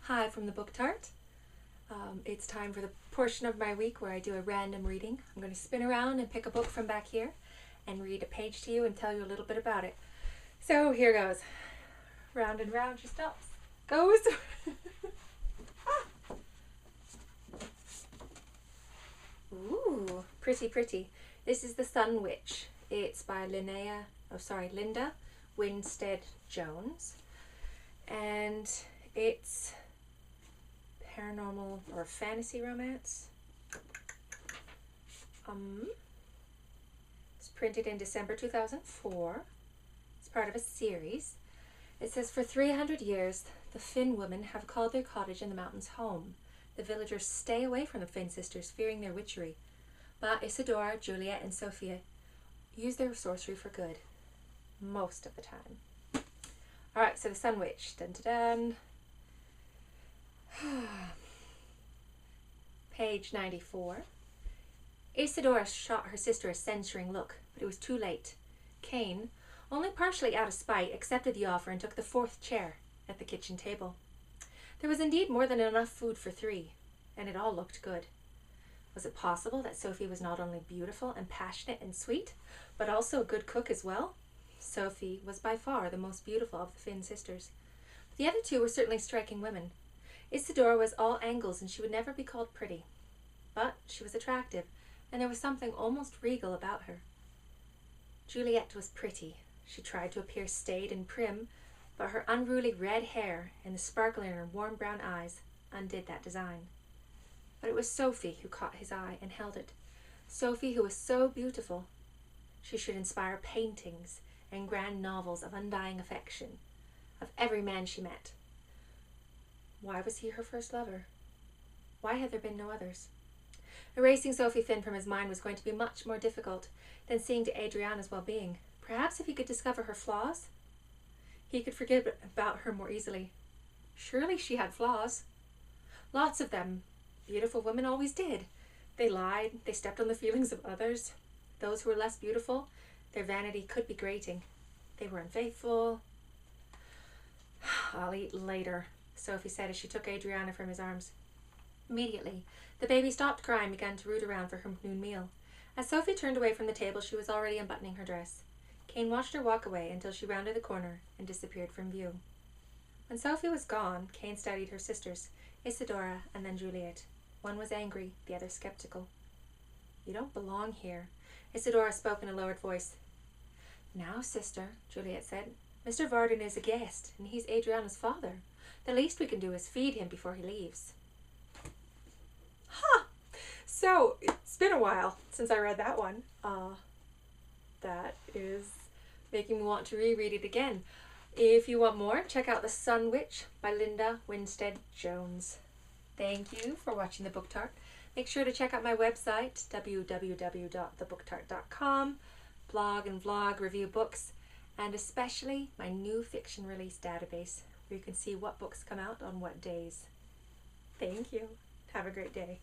Hi from the Book Tart. It's time for the portion of my week where I do a random reading. I'm going to spin around and pick a book from back here and read a page to you and tell you a little bit about it. So here goes. Round and round she stops. Goes. Ooh, pretty, pretty. This is The Sun Witch. It's by Linda Windstead Jones. And it's paranormal or fantasy romance. It's printed in December 2004. It's part of a series. It says, for 300 years, the Finn women have called their cottage in the mountains home. The villagers stay away from the Finn sisters, fearing their witchery. But Isadora, Juliet, and Sophia use their sorcery for good. Most of the time. Alright, so The Sun Witch. Dun dun dun. Page 94. Isadora shot her sister a censuring look, but it was too late. Cain, only partially out of spite, accepted the offer and took the fourth chair at the kitchen table. There was indeed more than enough food for three, and it all looked good. Was it possible that Sophie was not only beautiful and passionate and sweet, but also a good cook as well? Sophie was by far the most beautiful of the Finn sisters. But the other two were certainly striking women. Isadora was all angles and she would never be called pretty. But she was attractive, and there was something almost regal about her. Juliet was pretty. She tried to appear staid and prim, but her unruly red hair and the sparkle in her warm brown eyes undid that design. But it was Sophie who caught his eye and held it. Sophie, who was so beautiful. She should inspire paintings and grand novels of undying affection, of every man she met. Why was he her first lover? Why had there been no others? Erasing Sophie Finn from his mind was going to be much more difficult than seeing to Adriana's well-being. Perhaps if he could discover her flaws, he could forget about her more easily. Surely she had flaws. Lots of them. Beautiful women always did. They lied, they stepped on the feelings of others. Those who were less beautiful, their vanity could be grating. They were unfaithful. I'll eat later, Sophie said as she took Adriana from his arms. Immediately, the baby stopped crying and began to root around for her noon meal. As Sophie turned away from the table, she was already unbuttoning her dress. Cain watched her walk away until she rounded the corner and disappeared from view. When Sophie was gone, Cain studied her sisters, Isadora and then Juliet. One was angry, the other skeptical. You don't belong here, Isadora spoke in a lowered voice. Now, sister, Juliet said, Mr. Varden is a guest, and he's Adriana's father. The least we can do is feed him before he leaves. Huh! So, it's been a while since I read that one. That is making me want to reread it again. If you want more, check out The Sun Witch by Linda Windstead Jones. Thank you for watching The Book Tart. Make sure to check out my website, www.thebooktart.com, blog and vlog, review books, and especially my new fiction release database, where you can see what books come out on what days. Thank you. Have a great day.